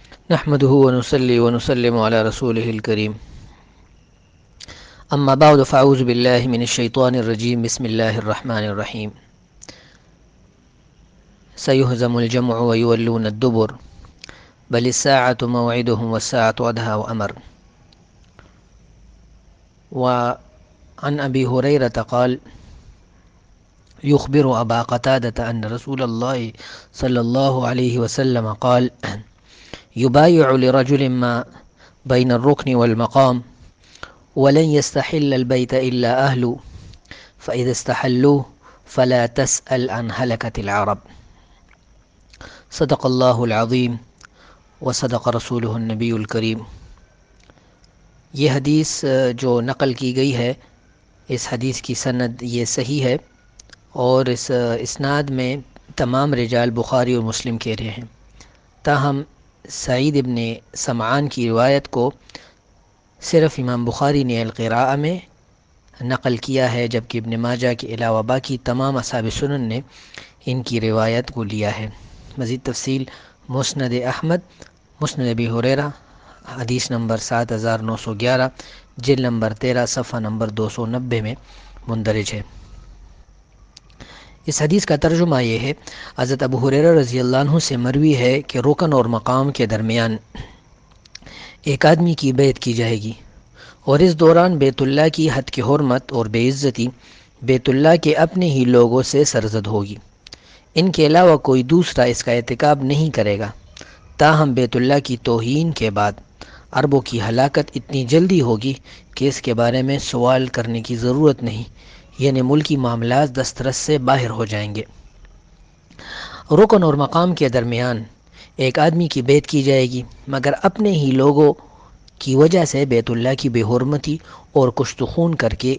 نحمده ونصلي ونسلم على رسوله الكريم. أما بعد فأعوذ بالله من الشيطان الرجيم. بسم الله الرحمن الرحيم. سيهزم الجمع ويولون الدبر بل الساعة موعدهم والساعة أدهى وأمر. وعن أبي هريرة قال: يخبر أبا قتادة أن رسول الله صلى الله عليه وسلم قال: يبايع لرجل ما بين الركن والمقام ولن يستحل البيت إلا أهله فإذا استحلوه فلا تسأل عن هلكة العرب. صدق الله العظيم وصدق رسوله النبی الکریم. یہ حدیث جو نقل کی گئی ہے، اس حدیث کی سند یہ صحیح ہے اور اس اسناد میں تمام رجال بخاری اور مسلم کہہ رہے ہیں. تاہم سعید ابن سمعان کی روایت کو صرف امام بخاری نے القراءہ میں نقل کیا ہے، جبکہ ابن ماجہ کے علاوہ باقی تمام اصحاب سنن نے ان کی روایت کو لیا ہے. مزید تفصیل مسند احمد، مسند ابی ہریرہ، حدیث نمبر 7911، جلد نمبر 13، صفحہ نمبر 290 میں مندرج ہے. اس حدیث کا ترجمہ یہ ہے: حضرت ابو ہریرہ رضی اللہ عنہ سے مروی ہے کہ رکن اور مقام کے درمیان ایک آدمی کی بیعت کی جائے گی، اور اس دوران بیت اللہ کی حد کی حرمت اور بے عزتی بیت اللہ کے اپنے ہی لوگوں سے سرزد ہوگی. ان کے علاوہ کوئی دوسرا اس کا ارتکاب نہیں کرے گا. تاہم بیت اللہ کی توہین کے بعد عربوں کی ہلاکت اتنی جلدی ہوگی کہ اس کے بارے میں سوال کرنے کی ضرورت نہیں، یعنی ملکی معاملات دسترس سے باہر ہو جائیں گے. رکن اور مقام کے درمیان ایک آدمی کی بیعت کی جائے گی، مگر اپنے ہی لوگوں کی وجہ سے بیت اللہ کی بے حرمتی اور کشت و خون کر کے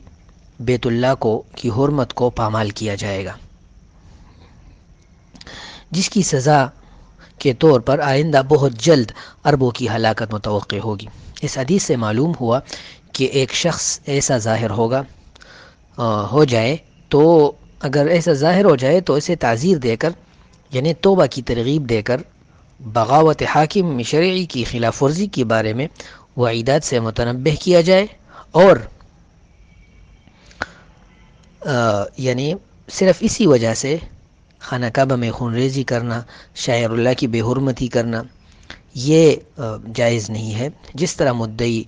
بیت اللہ کی حرمت کو پامال کیا جائے گا، جس کی سزا کے طور پر آئندہ بہت جلد عربوں کی ہلاکت متوقع ہوگی. اس حدیث سے معلوم ہوا کہ ایک شخص ایسا ظاہر ہو جائے تو اگر ایسا ظاہر ہو جائے تو اسے تعزیر دے کر، یعنی توبہ کی ترغیب دے کر، بغاوت حاکم شرعی کی خلاف ورزی کے بارے میں وعیدات سے متنبہ کیا جائے، اور یعنی صرف اسی وجہ سے خانہ کعبہ میں خون ریزی کرنا، شاعر اللہ کی بے حرمتی کرنا، یہ جائز نہیں ہے. جس طرح مدعی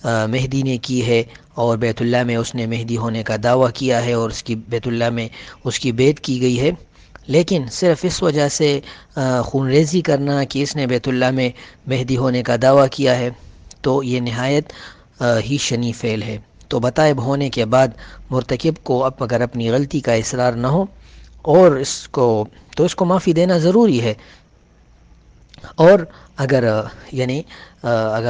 مہدی نے کی ہے اور بیت اللہ میں اس نے مہدی ہونے کا دعویٰ کیا ہے اور اس کی بیت اللہ میں اس کی بیعت کی گئی ہے، لیکن صرف اس وجہ سے خون ریزی کرنا کہ اس نے بیت اللہ میں مہدی ہونے کا دعویٰ کیا ہے، تو یہ نہایت ہی شنیع فعل ہے. تو بتائب ہونے کے بعد مرتکب کو اب اگر اپنی غلطی کا اصرار نہ ہو اور اس کو معافی دینا ضروری ہے، اور اگر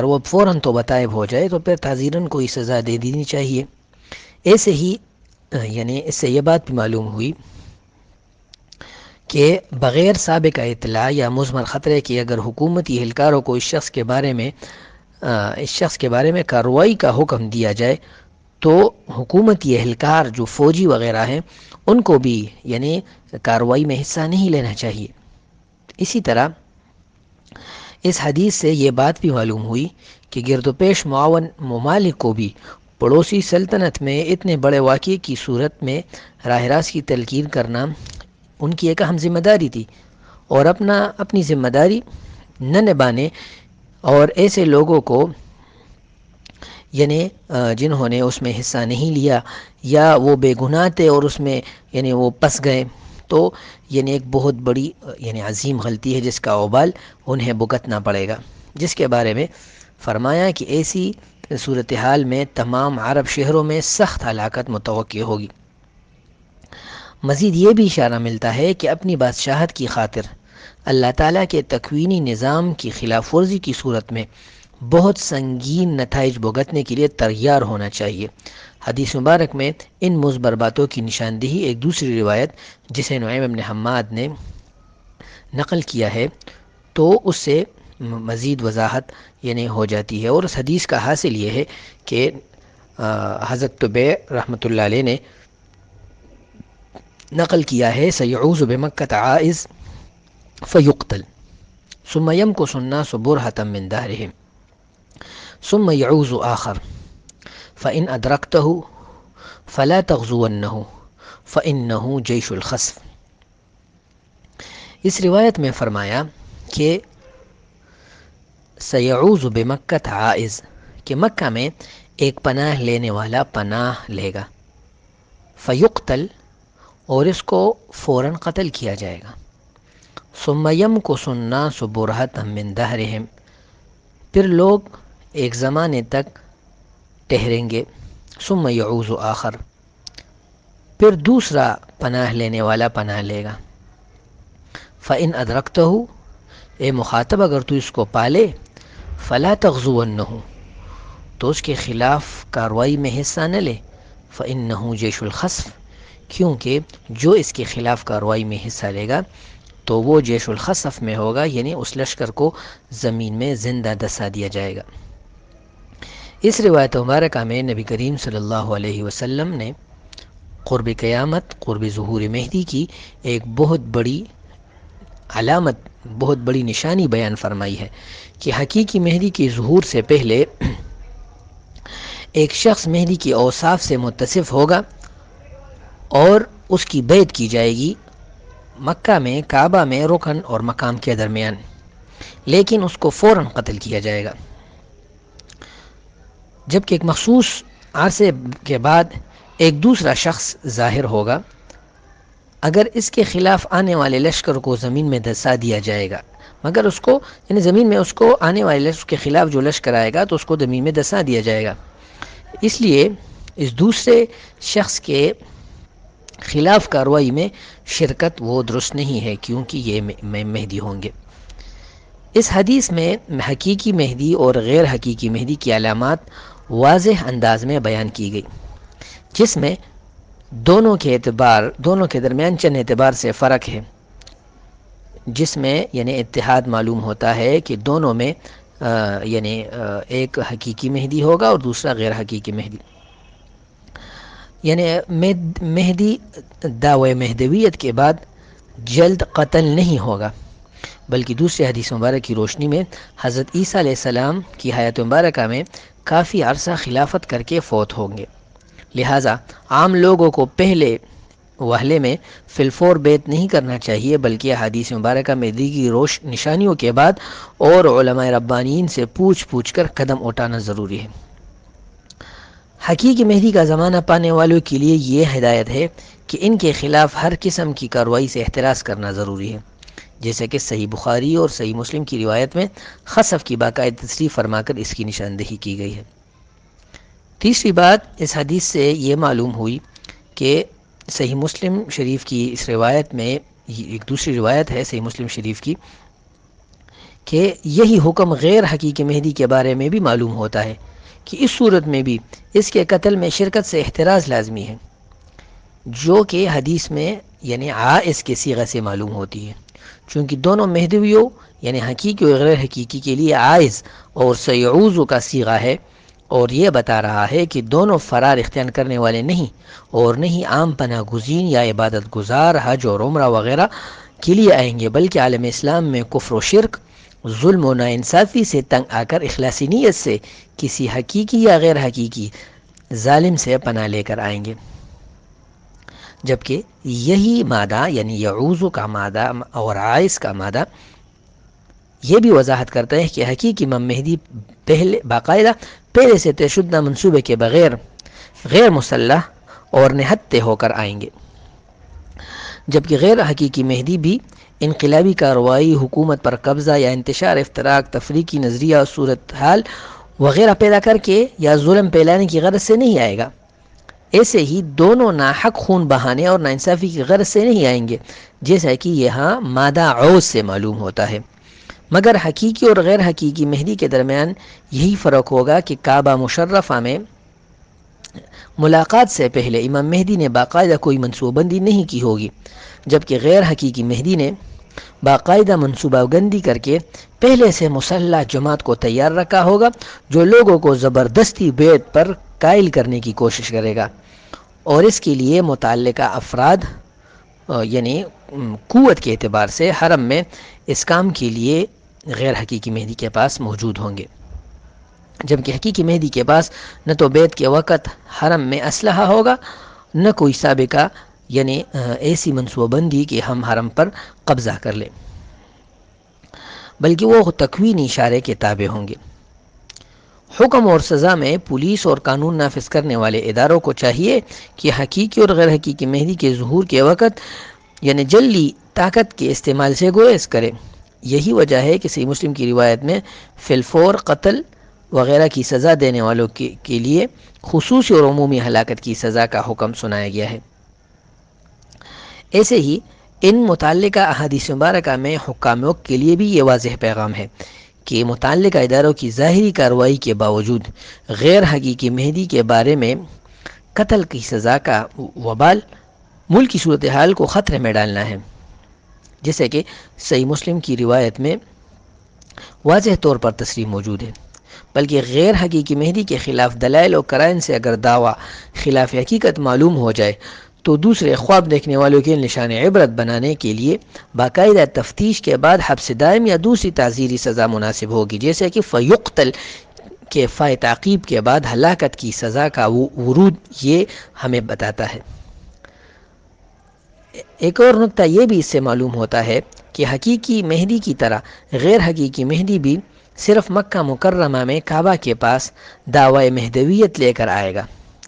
وہ فوراً تو بتائب ہو جائے تو پھر تعزیراً کوئی سزا دے دینی چاہیے. ایسے ہی اس سے یہ بات بھی معلوم ہوئی کہ بغیر سابقہ اطلاع یا مضمر خطرے کے اگر حکومتی اہلکاروں کو اس شخص کے بارے میں کارروائی کا حکم دیا جائے تو حکومتی اہلکار جو فوجی وغیرہ ہیں ان کو بھی یعنی کارروائی میں حصہ نہیں لینا چاہیے. اسی طرح اس حدیث سے یہ بات بھی معلوم ہوئی کہ گرد و پیش معاون ممالک کو بھی پڑوسی سلطنت میں اتنے بڑے واقعے کی صورت میں راہ راست کی تلقین کرنا ان کی ایک اہم ذمہ داری تھی، اور اپنی ذمہ داری نہ نبھانے اور ایسے لوگوں کو یعنی جنہوں نے اس میں حصہ نہیں لیا یا وہ بے گناہ تھے اور اس میں یعنی وہ پس گئے، تو یعنی ایک بہت بڑی یعنی عظیم غلطی ہے جس کا وبال انہیں بھگتنا پڑے گا، جس کے بارے میں فرمایا کہ ایسی صورتحال میں تمام عرب شہروں میں سخت ہلاکت متوقع ہوگی. مزید یہ بھی اشارہ ملتا ہے کہ اپنی بادشاہت کی خاطر اللہ تعالیٰ کے تکوینی نظام کی خلاف ورزی کی صورت میں بہت سنگین نتائج بھگتنے کے لیے تیار ہونا چاہیے. حدیث مبارک میں ان مثبت باتوں کی نشاندہی ایک دوسری روایت جسے نعیم بن حماد نے نقل کیا ہے تو اس سے مزید وضاحت یعنی ہو جاتی ہے، اور اس حدیث کا حاصل یہ ہے کہ حضرت طبیع رحمۃ اللہ علیہ نے نقل کیا ہے: سیعوذ بمکۃ عائز فیقتل، ثم يمكث الناس برهة من دهرهم ثم يعوز آخر فإن أدركته فلا تغزونه فإنه جيش الخصف۔ اس روایت میں فرمایا کہ سیعوذ بمکہ عائز، کہ مکہ میں ایک پناہ لینے والا پناہ لے گا، فیقتل، اور اس کو فوراً قتل کیا جائے گا، ثم یمکث الناس برہۃ من دہرہم، پھر لوگ ایک زمانے تک ٹھہریں گے، ثم یعوذ آخر، پھر دوسرا پناہ لینے والا پناہ لے گا، فَإِنْ أَدْرَكْتَهُ، اے مخاطب اگر تو اس کو پالے، فَلَا تَغْزُوَنَّهُ، تو اس کے خلاف کاروائی میں حصہ نہ لے، فَإِنَّهُ جَيْشُ الْخَصْف، کیونکہ جو اس کے خلاف کاروائی میں حصہ لے گا تو وہ جیش الخصف میں ہوگا، یعنی اس لشکر کو زمین میں زندہ دسا دیا جائے گا۔ اس روایت مبارکہ میں نبی کریم صلی اللہ علیہ وسلم نے قرب قیامت، قرب ظہور مہدی کی ایک بہت بڑی علامت، بہت بڑی نشانی بیان فرمائی ہے کہ حقیقی مہدی کے ظہور سے پہلے ایک شخص مہدی کے اوصاف سے متصف ہوگا اور اس کی بیعت کی جائے گی مکہ میں، کعبہ میں، رکن اور مقام کے درمیان، لیکن اس کو فوراً قتل کیا جائے گا، جبکہ ایک مخصوص عرصے کے بعد ایک دوسرا شخص ظاہر ہوگا، اگر اس کے خلاف آنے والے لشکر کو زمین میں دسا دیا جائے گا، مگر اس کو یعنی زمین میں اس کو آنے والے لشکر کے خلاف جو لشکر آئے گا تو اس کو زمین میں دسا دیا جائے گا، اس لیے اس دوسرے شخص کے خلاف کاروائی میں شرکت وہ درست نہیں ہے، کیونکہ یہ مہدی ہوں گے۔ اس حدیث میں حقیقی مہدی اور غیر حقیقی مہدی کی علامات واضح انداز میں بیان کی گئی، جس میں دونوں کے درمیان چند اعتبار سے فرق ہے، جس میں یعنی اتحاد معلوم ہوتا ہے کہ دونوں میں ایک حقیقی مہدی ہوگا اور دوسرا غیر حقیقی مہدی، یعنی مہدی دعوی مہدویت کے بعد جلد قتل نہیں ہوگا، بلکہ دوسری حدیث مبارک کی روشنی میں حضرت عیسیٰ علیہ السلام کی حیات مبارکہ میں کافی عرصہ خلافت کر کے فوت ہوں گے، لہٰذا عام لوگوں کو پہلے وہلے میں فی الفور بیعت نہیں کرنا چاہیے، بلکہ حدیث مبارکہ میں دی گئی نشانیوں کے بعد اور علماء ربانیین سے پوچھ کر قدم اٹھانا ضروری ہے۔ حقیقی مہدی کا زمانہ پانے والوں کے لیے یہ ہدایت ہے کہ ان کے خلاف ہر قسم کی کارروائی سے احتراز کرنا ضروری ہے، جیسے کہ صحیح بخاری اور صحیح مسلم کی روایت میں خصف کی باقاعدہ تصریح فرما کر اس کی نشاندہی کی گئی ہے۔ تیسری بات اس حدیث سے یہ معلوم ہوئی کہ صحیح مسلم شریف کی اس روایت میں ایک دوسری روایت ہے صحیح مسلم شریف کی کہ یہی حکم غیر حقیقی مہدی کے بارے میں بھی معلوم ہوتا ہے کہ اس صورت میں بھی اس کے قتل میں شرکت سے احتراز لازمی ہے، جو کہ حدیث میں یعنی عائز کے صیغہ سے معلوم ہوتی ہے، چونکہ دونوں مہدویوں یعنی حقیقی اور غیر حقیقی کے لیے عائز اور سیعوذ کا صیغہ ہے، اور یہ بتا رہا ہے کہ دونوں فرار اختیار کرنے والے نہیں اور نہیں عام پناہ گزین یا عبادت گزار حج اور عمرہ وغیرہ کے لیے آئیں گے، بلکہ عالم اسلام میں کفر و شرک، ظلم و ناانصافی سے تنگ آ کر اخلاصی نیت سے کسی حقیقی یا غیر حقیقی ظالم سے پناہ لے کر آئیں گے، جبکہ یہی مادہ یعنی یعوذ کا مادہ اور عائز کا مادہ یہ بھی وضاحت کرتا ہے کہ حقیقی امام مہدی باقاعدہ پہلے سے طے شدہ منصوبے کے بغیر غیر مسلح اور نہتے ہو کر آئیں گے، جبکہ غیر حقیقی مہدی بھی انقلابی کارروائی، حکومت پر قبضہ یا انتشار افتراق، تفریقی نظریہ، صورتحال وغیرہ پیدا کر کے یا ظلم پھیلانے کی غرض سے نہیں آئے گا، ایسے ہی دونوں ناحق خون بہانے اور ناانصافی کی غرض سے نہیں آئیں گے، جیسا کہ یہاں مادہ عوض سے معلوم ہوتا ہے، مگر حقیقی اور غیر حقیقی مہدی کے درمیان یہی فرق ہوگا کہ کعبہ مشرفہ میں ملاقات سے پہلے امام مہدی نے باقاعدہ کوئی منصوبہ بندی نہیں کی ہوگی، جبکہ غیر حقیقی مہدی نے باقاعدہ منصوبہ بندی کر کے پہلے سے مسلح جماعت کو تیار رکھا ہوگا، جو لوگوں کو زبردستی بیعت پر قائل کرنے کی کوشش کرے گا، اور اس کے لیے متعلقہ افراد یعنی قوت کے اعتبار سے حرم میں اس کام کے لیے غیر حقیقی مہدی کے پاس موجود ہوں گے، جبکہ حقیقی مہدی کے پاس نہ تو بیعت کے وقت حرم میں اسلحہ ہوگا، نہ کوئی سابقہ یعنی ایسی منصوبہ بندی کہ ہم حرم پر قبضہ کر لیں، بلکہ وہ تکوینی اشارے کے تابع ہوں گے۔ حکم اور سزا میں پولیس اور قانون نافذ کرنے والے اداروں کو چاہیے کہ حقیقی اور غیر حقیقی مہدی کے ظہور کے وقت یعنی جلی طاقت کے استعمال سے گریز کرے۔ یہی وجہ ہے کہ صحیح مسلم کی روایت میں فی الفور قتل وغیرہ کی سزا دینے والوں کے لیے خصوصی اور عمومی ہلاکت کی سزا کا حکم سنایا گیا ہے۔ ایسے ہی ان متعلقہ احادیث مبارکہ میں حکام وقت کے لیے بھی یہ واضح پیغام ہے کہ متعلقہ اداروں کی ظاہری کارروائی کے باوجود غیر حقیقی مہدی کے بارے میں قتل کی سزا کا وبال ملک کی صورتحال کو خطرے میں ڈالنا ہے، جیسے کہ صحیح مسلم کی روایت میں واضح طور پر تصریح موجود ہے۔ بلکہ غیر حقیقی مہدی کے خلاف دلائل اور قرائن سے اگر دعویٰ خلاف حقیقت معلوم ہو جائے تو دوسرے خواب دیکھنے والوں کے نشان عبرت بنانے کے لیے باقاعدہ تفتیش کے بعد حبس دائم یا دوسری تعزیری سزا مناسب ہوگی، جیسے کہ فیقتل کے فائے تعقیب کے بعد ہلاکت کی سزا کا ورود یہ ہمیں بتاتا ہے۔ ایک اور نقطہ یہ بھی اس سے معلوم ہوتا ہے کہ حقیقی مہدی کی طرح غیر حقیقی مہدی بھی صرف مکہ مکرمہ میں کعبہ کے پاس دعوی مہدویت لے کر آئے گا،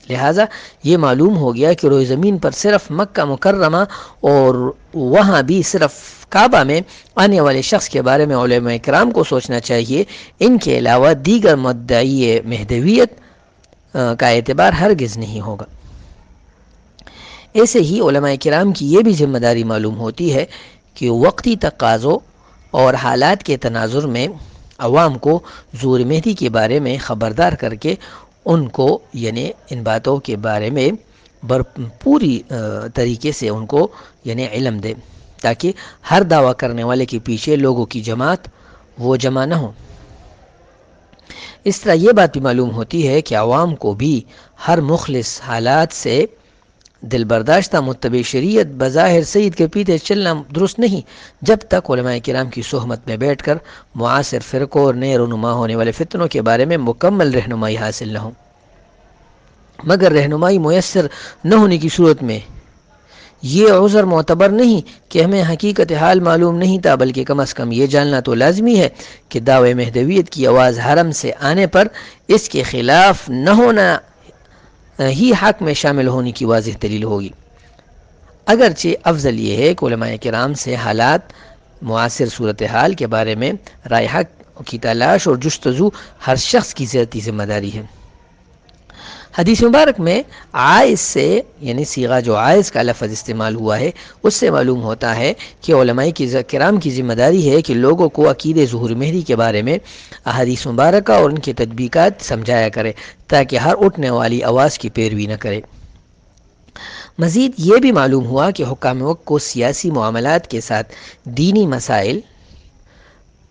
لہٰذا یہ معلوم ہو گیا کہ روئے زمین پر صرف مکہ مکرمہ اور وہاں بھی صرف کعبہ میں آنے والے شخص کے بارے میں علماء کرام کو سوچنا چاہیے، ان کے علاوہ دیگر مدعی مہدویت کا اعتبار ہرگز نہیں ہوگا۔ ایسے ہی علماء کرام کی یہ بھی ذمہ داری معلوم ہوتی ہے کہ وقتی تقاضوں اور حالات کے تناظر میں عوام کو ظہور مہدی کے بارے میں خبردار کر کے ان کو یعنی ان باتوں کے بارے میں پوری طریقے سے ان کو یعنی علم دے، تاکہ ہر دعویٰ کرنے والے کے پیچھے لوگوں کی جماعت وہ جمع نہ ہو۔ اس طرح یہ بات بھی معلوم ہوتی ہے کہ عوام کو بھی ہر مخلص حالات سے دل برداشتہ متبع شریعت بظاہر سید کے پیچھے چلنا درست نہیں، جب تک علماء کرام کی صحبت میں بیٹھ کر معاصر فرقوں اور نئے رونما ہونے والے فتنوں کے بارے میں مکمل رہنمائی حاصل نہ ہو۔ مگر رہنمائی میسر نہ ہونے کی صورت میں یہ عذر معتبر نہیں کہ ہمیں حقیقت حال معلوم نہیں تھا، بلکہ کم از کم یہ جاننا تو لازمی ہے کہ دعوی مہدویت کی آواز حرم سے آنے پر اس کے خلاف نہ ہونا ہی حق میں شامل ہونے کی واضح دلیل ہوگی۔ اگرچہ افضل یہ ہے کہ علماء کرام سے حالات معاصر صورتحال کے بارے میں رائے حق کی تلاش اور جستجو ہر شخص کی ذاتی ذمہ داری ہے۔ حدیث مبارک میں عائز سے یعنی صیغہ جو عائز کا لفظ استعمال ہوا ہے اس سے معلوم ہوتا ہے کہ علماء کرام کی ذمہ داری ہے کہ لوگوں کو عقیدہ ظہور مہدی کے بارے میں احادیث مبارکہ اور ان کے تطبیقات سمجھایا کرے، تاکہ ہر اٹھنے والی آواز کی پیروی نہ کرے۔ مزید یہ بھی معلوم ہوا کہ حکام وقت کو سیاسی معاملات کے ساتھ دینی مسائل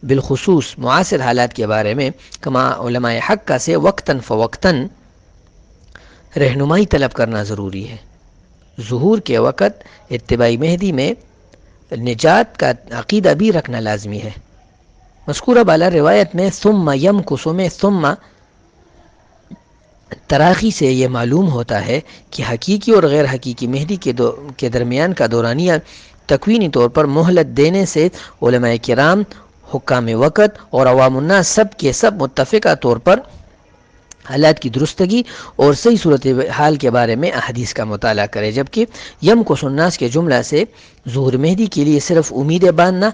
بالخصوص معاصر حالات کے بارے میں کما علماء حق کا سے وقتاً فوقتاً رہنمائی طلب کرنا ضروری ہے۔ ظہور کے وقت اتباع مہدی میں نجات کا عقیدہ بھی رکھنا لازمی ہے۔ مذکورہ بالا روایت میں ثم یمکث میں ثم تراخی سے یہ معلوم ہوتا ہے کہ حقیقی اور غیر حقیقی مہدی کے درمیان کا دورانیہ تکوینی طور پر مہلت دینے سے علماء کرام، حکام وقت اور عوام الناس سب کے سب متفقہ طور پر حالات کی درستگی اور صحیح صورتحال کے بارے میں احادیث کا مطالعہ کرے، جبکہ یمکث الناس کے جملہ سے ظہور مہدی کے لیے صرف امید باندھنا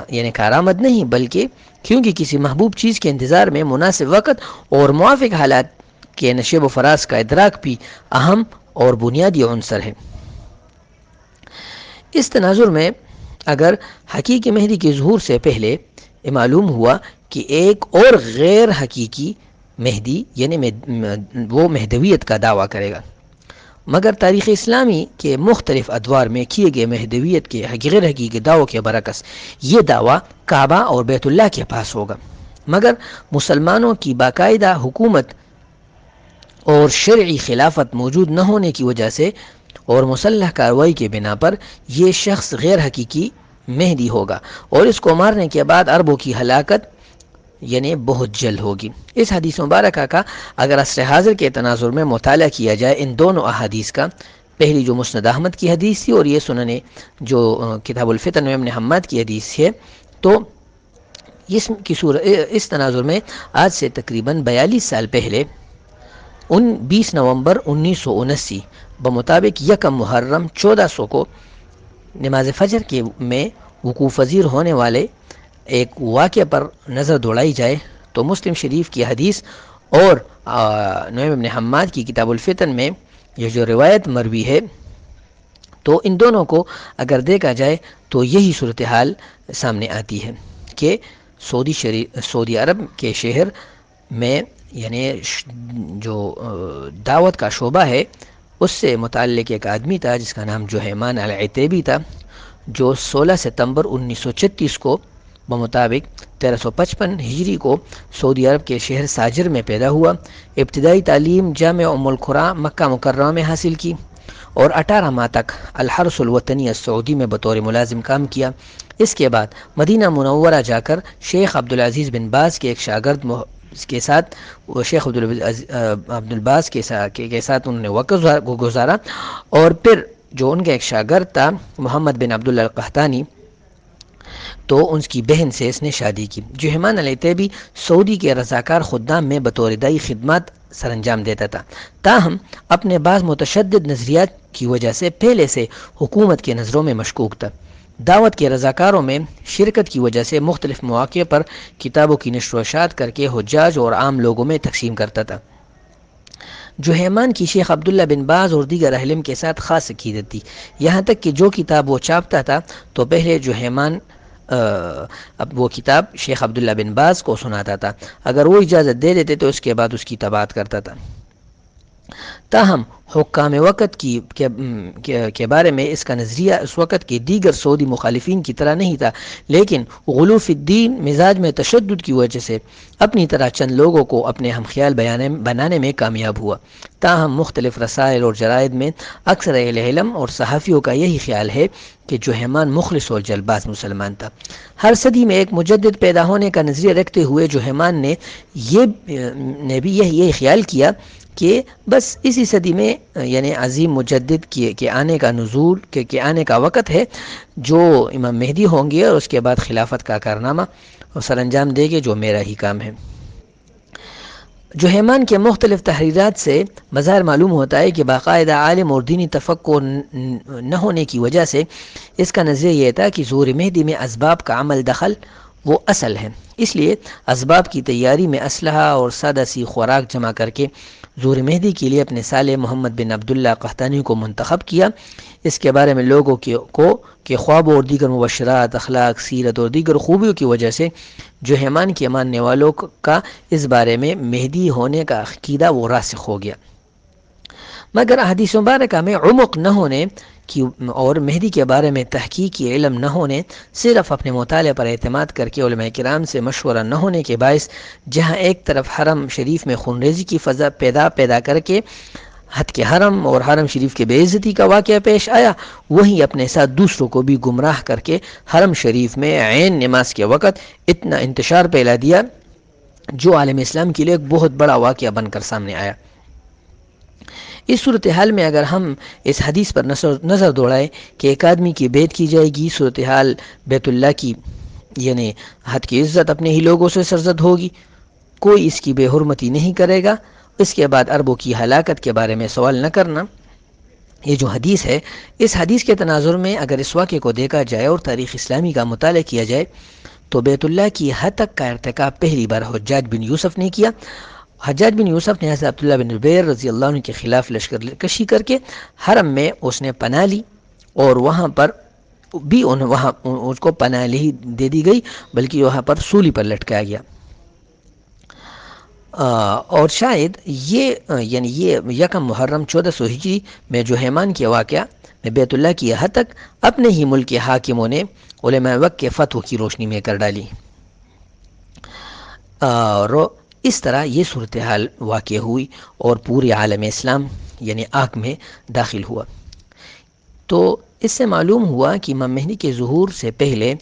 یعنی کارآمد نہیں، بلکہ کیونکہ کسی محبوب چیز کے انتظار میں مناسب وقت اور موافق حالات کے نشیب و فراز کا ادراک بھی اہم اور بنیادی عنصر ہے۔ اس تناظر میں اگر حقیقی مہدی کے ظہور سے پہلے معلوم ہوا کہ ایک اور غیر حقیقی مہدی یعنی وہ مہدویت کا دعویٰ کرے گا، مگر تاریخ اسلامی کے مختلف ادوار میں کیے گئے مہدویت کے غیر حقیقی دعووں کے برعکس یہ دعویٰ کعبہ اور بیت اللہ کے پاس ہوگا، مگر مسلمانوں کی باقاعدہ حکومت اور شرعی خلافت موجود نہ ہونے کی وجہ سے اور مسلح کارروائی کے بنا پر یہ شخص غیر حقیقی مہدی ہوگا اور اس کو مارنے کے بعد عربوں کی ہلاکت یعنی بہت جلد ہوگی۔ اس حدیث مبارکہ کا اگر عصر حاضر کے تناظر میں مطالعہ کیا جائے ان دونوں احادیث کا، پہلی جو مسند احمد کی حدیث تھی اور یہ سنن جو کتاب الفتن میں ابن حماد کی حدیث ہے، تو اس تناظر میں آج سے تقریباً 42 سال پہلے 20 نومبر 1979 بمطابق یکم محرم 1400 کو نماز فجر کے میں وقوع پذیر ہونے والے ایک واقعہ پر نظر دوڑائی جائے تو مسلم شریف کی حدیث اور نعیم بن حماد کی کتاب الفتن میں یہ جو روایت مروی ہے، تو ان دونوں کو اگر دیکھا جائے تو یہی صورتحال سامنے آتی ہے کہ سعودی عرب کے شہر میں یعنی جو دعوت کا شعبہ ہے اس سے متعلق ایک آدمی تھا جس کا نام جہیمان العتیبی تھا، جو 16 ستمبر 1936 کو بمطابق 1355 ہجری کو سعودی عرب کے شہر ساجر میں پیدا ہوا۔ ابتدائی تعلیم جامع ام القرآن مکہ مکرمہ میں حاصل کی اور 18 ماہ تک الحرس الوطنی السعودی میں بطور ملازم کام کیا۔ اس کے بعد مدینہ منورہ جا کر شیخ عبدالعزیز بن باز کے ایک شاگرد کے ساتھ شیخ عبدالباز کے ساتھ انہوں نے وقت گزارا، اور پھر جو ان کا ایک شاگرد تھا محمد بن عبداللہ القحطانی، تو ان کی بہن سے اس نے شادی کی۔ جہیمان العتیبی سعودی کے رضاکار خدام میں بطور دائی خدمات سر انجام دیتا تھا، تاہم اپنے بعض متشدد نظریات کی وجہ سے پہلے سے حکومت کے نظروں میں مشکوک تھا۔ دعوت کے رضاکاروں میں شرکت کی وجہ سے مختلف مواقع پر کتابوں کی نشر و اشاعت کر کے حجاج اور عام لوگوں میں تقسیم کرتا تھا۔ جہیمان کی شیخ عبداللہ بن باز اور دیگر اہل علم کے ساتھ خاص عقیدت تھی، یہاں تک کہ جو کتاب وہ چھاپتا تھا تو پہلے جہیمان اب وہ کتاب شیخ عبداللہ بن باز کو سناتا تھا، اگر وہ اجازت دے دیتے تو اس کے بعد اس کی طباعت کرتا تھا۔ تاہم حکام وقت کے بارے میں اس کا نظریہ اس وقت کے دیگر سعودی مخالفین کی طرح نہیں تھا، لیکن غلو فی الدین مزاج میں تشدد کی وجہ سے اپنی طرح چند لوگوں کو اپنے ہم خیال بنانے میں کامیاب ہوا۔ تاہم مختلف رسائل اور جرائد میں اکثر اہل علم اور صحافیوں کا یہی خیال ہے کہ جہیمان مخلص اور جلباز مسلمان تھا۔ ہر صدی میں ایک مجدد پیدا ہونے کا نظریہ رکھتے ہوئے جہیمان نے بھی یہی خیال کیا کہ بس اسی صدی میں یعنی عظیم مجدد کے آنے کا نزول کے آنے کا وقت ہے، جو امام مہدی ہوں گے اور اس کے بعد خلافت کا کارنامہ سر انجام دے گے، جو میرا ہی کام ہے۔ جہیمان کے مختلف تحریرات سے مظاہر معلوم ہوتا ہے کہ باقاعدہ عالم اور دینی تفقہ نہ ہونے کی وجہ سے اس کا نظریہ یہ تھا کہ ظہور مہدی میں اسباب کا عمل دخل وہ اصل ہے، اس لیے اسباب کی تیاری میں اسلحہ اور سادہ سی خوراک جمع کر کے ظہور مہدی کے لیے اپنے سالے محمد بن عبداللہ قحطانی کو منتخب کیا۔ اس کے بارے میں لوگوں کے خواب اور دیگر مبشرات، اخلاق، سیرت اور دیگر خوبیوں کی وجہ سے جہیمان کے ماننے والوں کا اس بارے میں مہدی ہونے کا عقیدہ وہ راسخ ہو گیا، مگر احادیث مبارکہ میں عمق نہ ہونے کی اور مہدی کے بارے میں تحقیقی علم نہ ہونے، صرف اپنے مطالعے پر اعتماد کر کے علماء کرام سے مشورہ نہ ہونے کے باعث جہاں ایک طرف حرم شریف میں خونریزی کی فضا پیدا کر کے حد کے حرم اور حرم شریف کے بے عزتی کا واقعہ پیش آیا، وہیں اپنے ساتھ دوسروں کو بھی گمراہ کر کے حرم شریف میں عین نماز کے وقت اتنا انتشار پھیلا دیا، جو عالم اسلام کے لیے ایک بہت بڑا واقعہ بن کر سامنے آیا۔ اس صورتحال میں اگر ہم اس حدیث پر نظر دوڑائیں کہ ایک آدمی کی بیعت کی جائے گی، صورتحال بیت اللہ کی یعنی حد کی عزت اپنے ہی لوگوں سے سرزد ہوگی، کوئی اس کی بے حرمتی نہیں کرے گا، اس کے بعد عربوں کی ہلاکت کے بارے میں سوال نہ کرنا، یہ جو حدیث ہے اس حدیث کے تناظر میں اگر اس واقعے کو دیکھا جائے اور تاریخ اسلامی کا مطالعہ کیا جائے تو بیت اللہ کی حد تک کا ارتکاب پہلی بار حجاج بن یوسف نے کیا۔ حجاج بن یوسف نے حضرت عبداللہ بن زبیر رضی اللہ عنہ کے خلاف لشکر کشی کر کے حرم میں اس نے پناہ لی، اور وہاں پر بھی اس کو پناہ لی دے دی گئی، بلکہ وہاں پر سولی پر لٹکایا گیا۔ اور شاید یہ یکم محرم 1400 ہجری میں جہیمان کے واقعہ میں بیت اللہ کی حد تک اپنے ہی ملک کے حاکموں نے علماء وقت کے فتووں کی روشنی میں کر ڈالی، اور اس طرح یہ صورتحال واقع ہوئی اور پورے عالم اسلام یعنی آگ میں داخل ہوا۔ تو اس سے معلوم ہوا کہ امام مہدی کے ظہور سے پہلے،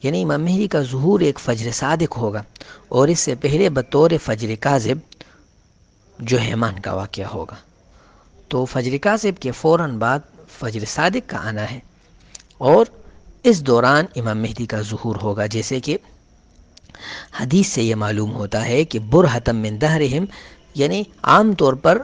یعنی امام مہدی کا ظہور ایک فجر صادق ہوگا، اور اس سے پہلے بطور فجر کاذب جہیمان کا واقعہ ہوگا۔ تو فجر کاذب کے فوراً بعد فجر صادق کا آنا ہے، اور اس دوران امام مہدی کا ظہور ہوگا، جیسے کہ حدیث سے یہ معلوم ہوتا ہے کہ برہتم من دہرہم، یعنی عام طور پر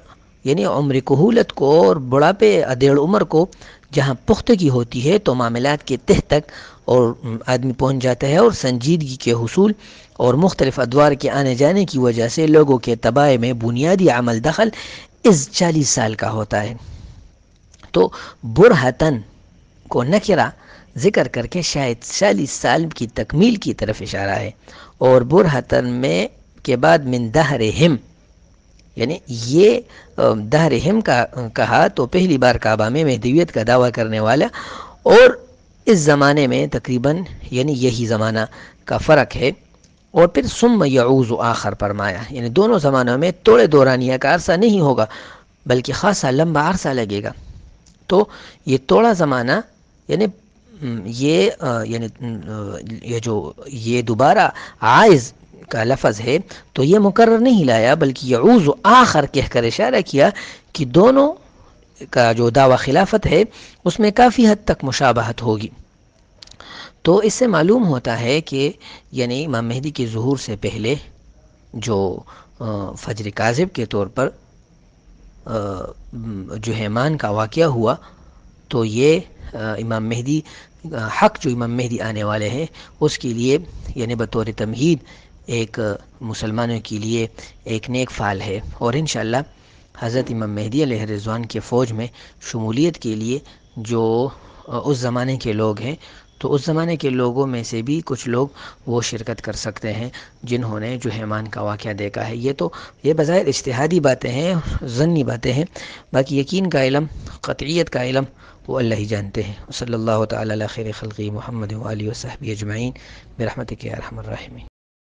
یعنی عمر کہولت کو اور بڑھاپے ادیڑ عمر کو جہاں پختگی ہوتی ہے تو معاملات کے تہ تک اور آدمی پہنچ جاتا ہے، اور سنجیدگی کے حصول اور مختلف ادوار کے آنے جانے کی وجہ سے لوگوں کے طبائع میں بنیادی عمل دخل اس 40 سال کا ہوتا ہے۔ تو برہتن کو نکرہ ذکر کر کے شاید 40 سال کی تکمیل کی طرف اشارہ ہے، اور برہتن میں کے بعد من دہرہم، یعنی یہ دہرہم کا کہا تو پہلی بار کعبہ میں مہدویت کا دعویٰ کرنے والا، اور اس زمانے میں تقریباً یعنی یہی زمانہ کا فرق ہے، اور پھر ثم یعوز آخر فرمایا، یعنی دونوں زمانوں میں توڑے دورانیہ کا عرصہ نہیں ہوگا بلکہ خاصا لمبا عرصہ لگے گا۔ تو یہ توڑا زمانہ یعنی یہ دوبارہ عائز کا لفظ ہے، تو یہ مقرر نہیں لایا بلکہ یعوز آخر کہہ کر اشارہ کیا کہ دونوں کا جو دعویٰ خلافت ہے اس میں کافی حد تک مشابہت ہوگی۔ تو اس سے معلوم ہوتا ہے کہ یعنی امام مہدی کے ظہور سے پہلے جو فجر کاذب کے طور پر جہیمان کا واقعہ ہوا، تو یہ امام مہدی حق جو امام مہدی آنے والے ہیں اس کے لیے یعنی بطور تمہید ایک مسلمانوں کے لیے ایک نیک فعل ہے، اور انشاءاللہ حضرت امام مہدی علیہ رضوان کے فوج میں شمولیت کے لیے جو اس زمانے کے لوگ ہیں، تو اس زمانے کے لوگوں میں سے بھی کچھ لوگ وہ شرکت کر سکتے ہیں جنہوں نے جہیمان کا واقعہ دیکھا ہے۔ یہ بظاہر اجتہادی باتیں ہیں، ظنی باتیں ہیں، باقی یقین کا علم، قطعیت کا علم وہ اللہ ہی جانتے ہیں۔ صلی اللہ تعالی علی خیر خلقی محمد و آلہ و صحبہ اجمعین برحمتک یا ارحم الراحمین۔